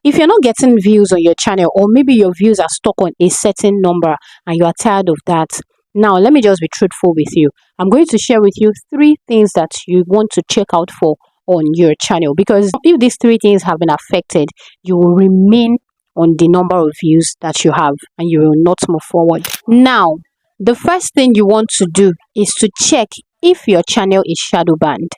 If you're not getting views on your channel, or maybe your views are stuck on a certain number and you are tired of that, now let me just be truthful with you. I'm going to share with you 3 things that you want to check out for on your channel, because if these 3 things have been affected, you will remain on the number of views that you have and you will not move forward. Now, the first thing you want to do is to check if your channel is shadow banned.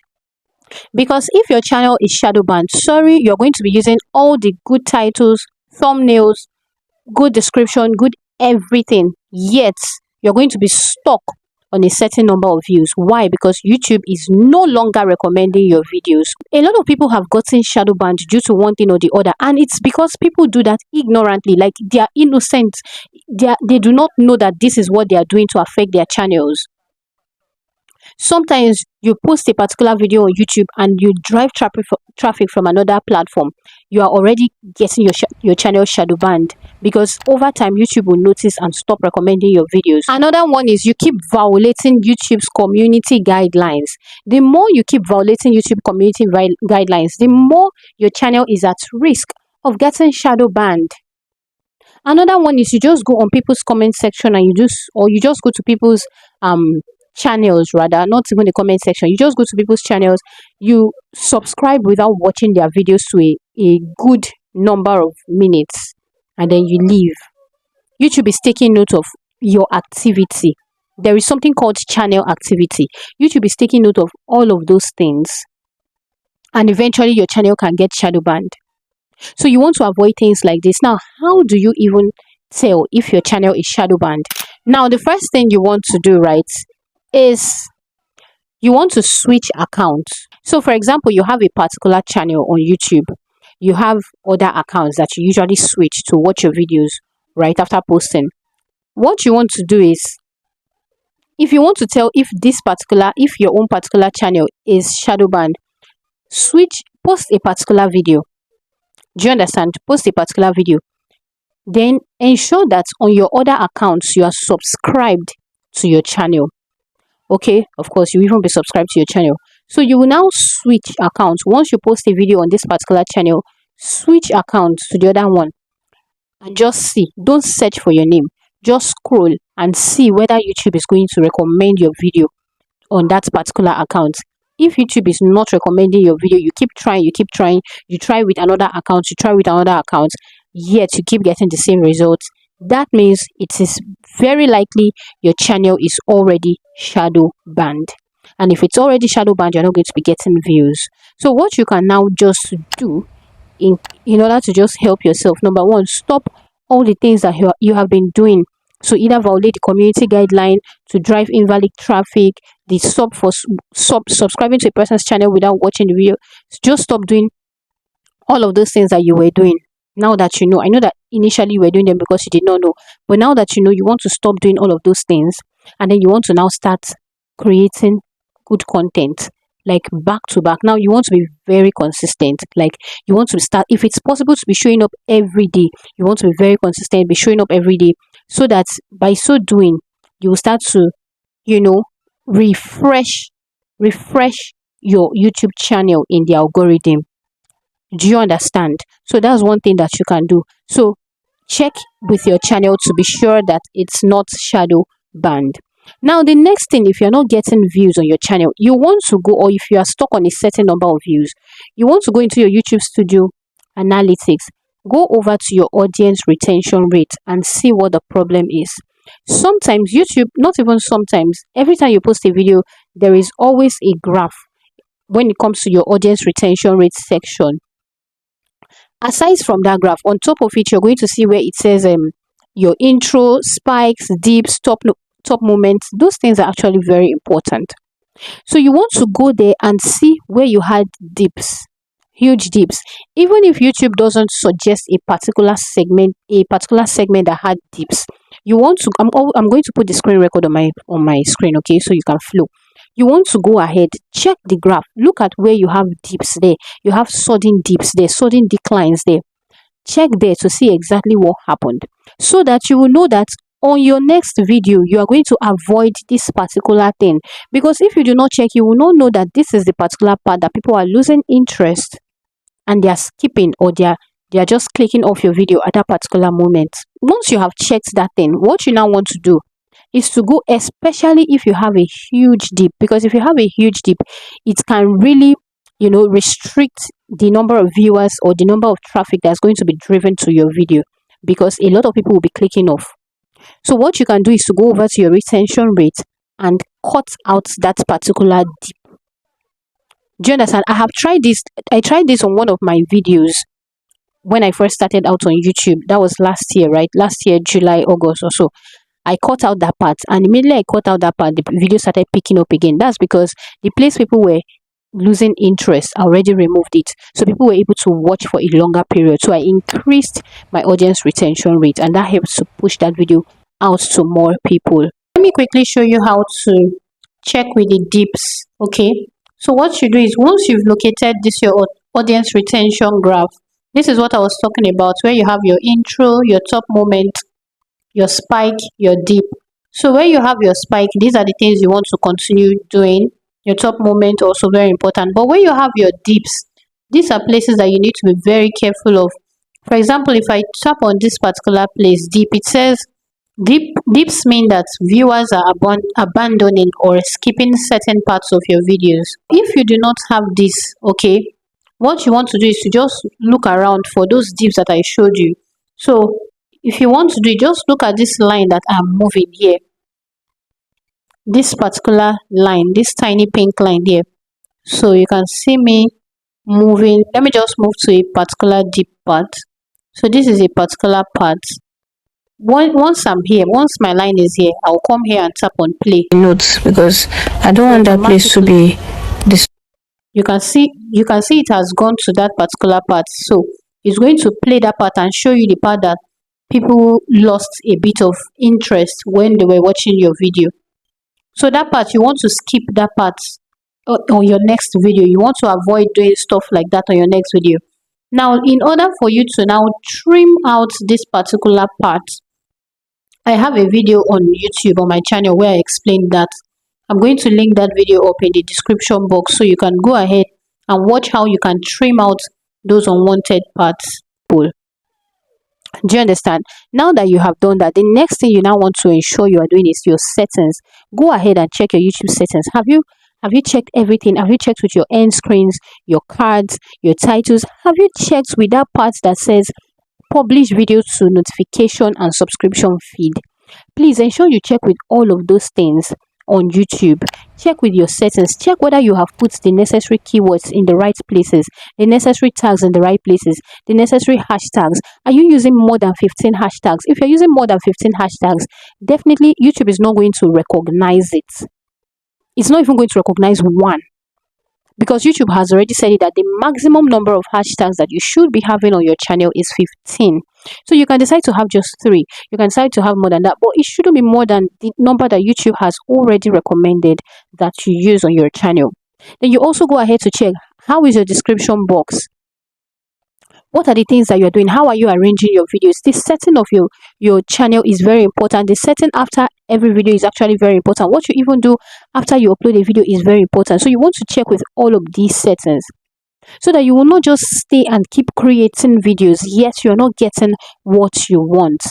Because if your channel is shadow banned, sorry, you're going to be using all the good titles, thumbnails, good description, good everything, yet you're going to be stuck on a certain number of views. Why? Because YouTube is no longer recommending your videos. A lot of people have gotten shadow banned due to one thing or the other, and it's because people do that ignorantly, like they are innocent. They do not know that this is what they are doing to affect their channels. Sometimes you post a particular video on YouTube and you drive traffic from another platform. You are already getting your channel shadow banned, because over time YouTube will notice and stop recommending your videos. Another one is you keep violating YouTube's community guidelines. The more you keep violating YouTube community guidelines, the more your channel is at risk of getting shadow banned. Another one is you just go on people's comment section and you just go to people's channels, rather, not even the comment section. You just go to people's channels, you subscribe without watching their videos to a good number of minutes, and then you leave. YouTube is taking note of your activity. There is something called channel activity. YouTube is taking note of all of those things, and eventually your channel can get shadow banned. So you want to avoid things like this. Now, how do you even tell if your channel is shadow banned? Now, the first thing you want to do, right, is you want to switch accounts. So for example, you have a particular channel on YouTube, you have other accounts that you usually switch to watch your videos right after posting. What you want to do is, if you want to tell if your own particular channel is shadow banned, post a particular video. Do you understand? Post a particular video, then ensure that on your other accounts you are subscribed to your channel. Okay, of course, you even be subscribed to your channel. So you will now switch accounts. Once you post a video on this particular channel, switch accounts to the other one and just see. Don't search for your name. Just scroll and see whether YouTube is going to recommend your video on that particular account. If YouTube is not recommending your video, you keep trying, you try with another account, yet you keep getting the same results. That means it is very likely your channel is already shadow banned. And if it's already shadow banned, you're not going to be getting views. So what you can now just do in order to just help yourself, number one, stop all the things that you have been doing. So either violate the community guideline, to drive invalid traffic, the subscribing to a person's channel without watching the video. Just stop doing all of those things that you were doing. Now that you know, I know that initially you were doing them because you did not know, but now that you know, you want to stop doing all of those things, and then you want to now start creating good content, like back to back. Now you want to be very consistent. Like you want to start, if it's possible to be showing up every day, you want to be very consistent, be showing up every day, so that by so doing you will start to, refresh your YouTube channel in the algorithm. Do you understand? So that's one thing that you can do. So check with your channel to be sure that it's not shadow banned. Now the next thing, if you're not getting views on your channel, you want to go, or if you are stuck on a certain number of views, you want to go into your YouTube Studio Analytics, go over to your audience retention rate and see what the problem is. Sometimes YouTube, not even sometimes, every time you post a video, there is always a graph when it comes to your audience retention rate section. Aside from that graph, on top of it, you're going to see where it says your intro, spikes, dips, top moments. Those things are actually very important. So you want to go there and see where you had dips, huge dips. Even if YouTube doesn't suggest a particular segment that had dips, you want to, I'm going to put the screen record on my screen, okay, so you can flow. You want to go ahead, check the graph, look at where you have dips there, you have sudden dips there, sudden declines there. Check there to see exactly what happened, so that you will know that on your next video you are going to avoid this particular thing. Because if you do not check, you will not know that this is the particular part that people are losing interest and they are skipping, or they They are just clicking off your video at that particular moment. Once you have checked that thing, what you now want to do is to go, especially if you have a huge dip, because if you have a huge dip, it can really, restrict the number of viewers or the number of traffic that's going to be driven to your video, because a lot of people will be clicking off. So what you can do is to go over to your retention rate and cut out that particular dip. Do you understand? I tried this on one of my videos when I first started out on YouTube. That was last year, right? Last year, July, August or so. I cut out that part, and immediately I cut out that part, the video started picking up again. That's because the place people were losing interest, I already removed it, so people were able to watch for a longer period. So I increased my audience retention rate, and that helps to push that video out to more people. Let me quickly show you how to check with the dips. Okay, so what you do is, once you've located this your audience retention graph, this is what I was talking about, where you have your intro, your top moment, your spike, your dip. So where you have your spike, these are the things you want to continue doing. Your top moment also very important. But where you have your dips, these are places that you need to be very careful of. For example, if I tap on this particular place, dip, it says dips mean that viewers are abandoning or skipping certain parts of your videos. If you do not have this, okay, what you want to do is to just look around for those dips that I showed you. So if you want to do it, just look at this line that I'm moving here. This particular line, this tiny pink line here. So you can see me moving. Let me just move to a particular dip part. So this is a particular part. Once I'm here, once my line is here, I'll come here and tap on play notes, because I don't want that place to be this. You can see it has gone to that particular part. So it's going to play that part and show you the part that people lost a bit of interest when they were watching your video. So that part, you want to skip that part on your next video. You want to avoid doing stuff like that on your next video. Now, in order for you to now trim out this particular part, I have a video on YouTube on my channel where I explain that. I'm going to link that video up in the description box, so you can go ahead and watch how you can trim out those unwanted parts. Do you understand? Now that you have done that, the next thing you now want to ensure you are doing is your settings. Go ahead and check your YouTube settings. Have you checked everything? Have you checked with your end screens, your cards, your titles? Have you checked with that part that says publish video to notification and subscription feed? Please ensure you check with all of those things on YouTube. Check with your settings. Check whether you have put the necessary keywords in the right places, the necessary tags in the right places, the necessary hashtags. Are you using more than 15 hashtags? If you're using more than 15 hashtags, definitely YouTube is not going to recognize it. It's not even going to recognize one, because YouTube has already said it that the maximum number of hashtags that you should be having on your channel is 15. So you can decide to have just 3. You can decide to have more than that, but it shouldn't be more than the number that YouTube has already recommended that you use on your channel. Then you also go ahead to check, how is your description box? What are the things that you're doing? How are you arranging your videos? The setting of your channel is very important. The setting after every video is actually very important. What you even do after you upload a video is very important. So you want to check with all of these settings, so that you will not just stay and keep creating videos, yet you're not getting what you want.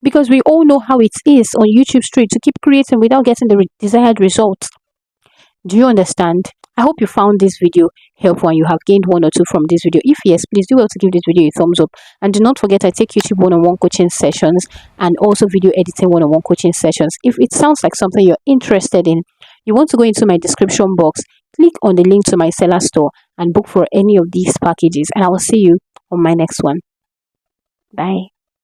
Because we all know how it is on YouTube Street to keep creating without getting the desired results. Do you understand? I hope you found this video helpful and you have gained 1 or 2 from this video. If yes, please do well to give this video a thumbs up. And do not forget, I take YouTube one-on-one coaching sessions and also video editing one-on-one coaching sessions. If it sounds like something you're interested in, you want to go into my description box, click on the link to my seller store and book for any of these packages. And I will see you on my next one. Bye.